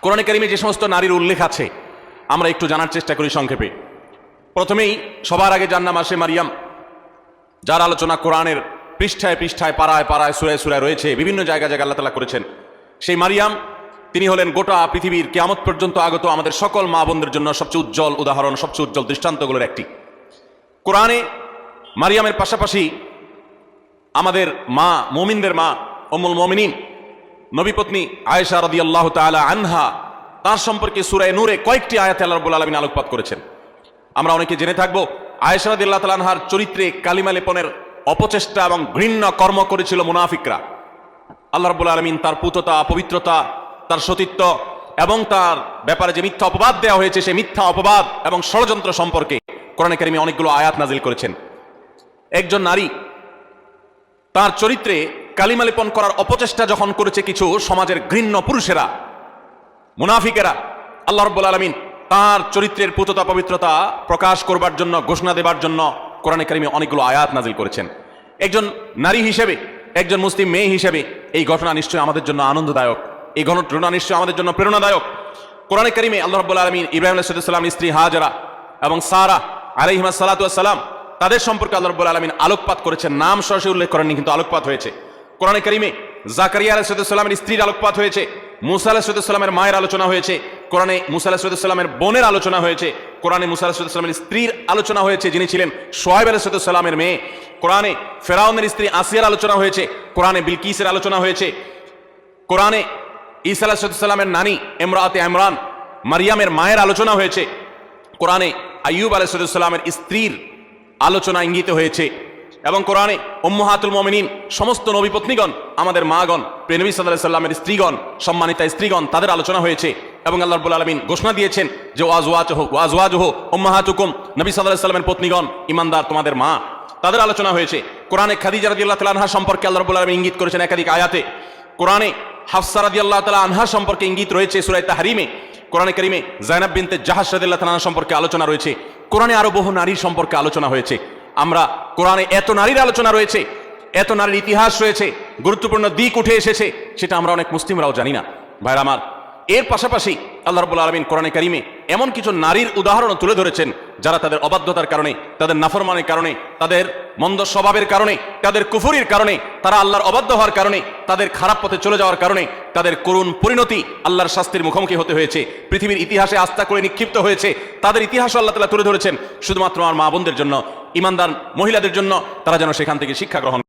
কোরআনে কারিমে যে সমস্ত নারীর উল্লেখ আছে আমরা একটু জানার চেষ্টা করি সংক্ষেপে। প্রথমেই সবার আগে যার নাম আসে মারিয়াম, যার আলোচনা কোরআনের পৃষ্ঠায় পৃষ্ঠায় পাড়ায় পাড়ায় সুরায় সুরায় রয়েছে, বিভিন্ন জায়গায় জায়গায় আল্লাহ তাআলা করেছেন। সেই মারিয়াম তিনি হলেন গোটা পৃথিবীর কিয়ামত পর্যন্ত আগত আমাদের সকল মা বোনদের জন্য সবচেয়ে উজ্জ্বল উদাহরণ, সবচেয়ে উজ্জ্বল দৃষ্টান্তগুলোর একটি। কোরআনে মারিয়ামের পাশাপাশি আমাদের মা, মুমিনদের মা উম্মুল মুমিনিন নবীপত্নী আয়েশা রাদিয়াল্লাহু তাআলা আনহা, তার সম্পর্কে সূরা নূরে কয়েকটি আয়াতে আল্লাহ রাব্বুল আলামিন আলোকপাত করেছেন। আমরা অনেকে জেনে থাকবো আয়েশা রাদিয়াল্লাহু তাআলা আনহার চরিত্রে কালিমা লেপনের অপচেষ্টা এবং ঘৃণ্য কর্ম করেছিল মুনাফিকরা। আল্লাহ রাব্বুল আলামিন তার পুততা, পবিত্রতা, তার সতীত্ব এবং তার ব্যাপারে যে মিথ্যা অপবাদ দেওয়া হয়েছে সেই মিথ্যা অপবাদ এবং ষড়যন্ত্র সম্পর্কে কোরআনে কারিমে অনেকগুলো আয়াত নাজিল করেছেন। একজন নারী তার চরিত্রে কালিমা লেপন করার অপচেষ্টা যখন করেছে কিছু সমাজের ঘৃণ্য পুরুষেরা, মুনাফিকেরা, আল্লাহ রাব্বুল আলামিন তার চরিত্রের পুততা পবিত্রতা প্রকাশ করবার জন্য, ঘোষণা দেবার জন্য কোরআনে কারিমে অনেকগুলো আয়াত নাজিল করেছেন। একজন নারী হিসেবে, একজন মুসলিম মেয়ে হিসেবে এই ঘটনা নিশ্চয়ই আমাদের জন্য আনন্দদায়ক, এই ঘটনা নিশ্চয়ই আমাদের জন্য প্রেরণাদায়ক। কোরআনে কারিমে আল্লাহ রাব্বুল আলামিন ইব্রাহিম আলাইহিস সালামের স্ত্রী হাজেরা এবং সারা আলাইহিমা সালাতু ওয়াস সালাম তাদের সম্পর্কে আল্লাহ রাব্বুল আলামিন আলোকপাত করেছেন। নাম সরাসরি উল্লেখ করেননি, কিন্তু আলোকপাত হয়েছে। কোরআনে কারিমে জাকারিয়া আলাইহিস সালামের স্ত্রীর আলোকপাত হয়েছে, মুসা আলাইহিস সালামের মায়ের আলোচনা হয়েছে, কোরআনে মুসা আলাইহিস সালামের বোনের আলোচনা হয়েছে, কোরআনে মুসা আলাইহিস সালামের স্ত্রীর আলোচনা হয়েছে যিনি ছিলেন শুআয়ব আলাইহিস সালামের মেয়ে, কোরআনে ফেরাউনের স্ত্রী আসিয়ার আলোচনা হয়েছে, কোরআনে বিলকিসের আলোচনা হয়েছে, কোরআনে ঈসা আলাইহিস সালামের নানী ইমরাতে ইমরান মারিয়ামের মায়ের আলোচনা হয়েছে, কোরআনে আইয়ুব আলাইহিস সালামের স্ত্রীর আলোচনা ইঙ্গিত হয়েছে, এবং কোরআনে উম্মাহাতুল মুমিনিন সমস্ত নবীপত্নীগণ, আমাদের মাগণ, প্রিয় নবী সাল্লাল্লাহু আলাইহি সাল্লামের স্ত্রীগণ, সম্মানিতা স্ত্রীগণ, তাদের আলোচনা হয়েছে। এবং আল্লাহ রাব্বুল আলামিন ঘোষণা দিয়েছেন যে ওয়াজওয়াজুহু উম্মাহাতুকুম, নবী সাল্লাল্লাহু আলাইহি সাল্লামের পত্নীগণ, ঈমানদার তোমাদের মা, তাদের আলোচনা হয়েছে। কোরআনে খাদিজা রাদিয়াল্লাহু তাআলা আনহা সম্পর্কে আল্লাহ রাব্বুল আলামিন ইঙ্গিত করেছেন একাধিক আয়াতে। কোরআনে হাফসা রাদিয়াল্লাহু তাআলা আনহা সম্পর্কে ইঙ্গিত রয়েছে সূরা তাহরিমে। কোরআনে কারিমে যায়েনাব বিনতে জাহাশ রাদিয়াল্লাহু তাআলা আনহা সম্পর্কে আলোচনা রয়েছে। কোরআনে আরো বহু নারীর সম্পর্কে আলোচনা হয়েছে। আমরা কোরআনে এত নারীর আলোচনা রয়েছে, এত নারীর ইতিহাস রয়েছে, গুরুত্বপূর্ণ দিক উঠে এসেছে, সেটা আমরা অনেক মুসলিমরাও জানি না। ভাইরা আমার, এর পাশাপাশি আল্লাহ রাব্বুল আলামিন কোরআনে কারিমে এমন কিছু নারীর উদাহরণ তুলে ধরেছেন যারা তাদের অবাধ্যতার কারণে, তাদের নাফরমানের কারণে, তাদের মন্দ স্বভাবের কারণে, তাদের কুফরির কারণে, তারা আল্লাহর অবাধ্য হওয়ার কারণে, তাদের খারাপ পথে চলে যাওয়ার কারণে তাদের করুণ পরিণতি আল্লাহর শাস্তির মুখোমুখি হতে হয়েছে, পৃথিবীর ইতিহাসে আস্থা করে নিক্ষিপ্ত হয়েছে। তাদের ইতিহাস আল্লাহ তাআলা তুলে ধরেছেন শুধুমাত্র আমার মা বোনদের জন্য, ঈমানদার মহিলাদের জন্য, তারা যেন সেখান থেকে শিক্ষা গ্রহণ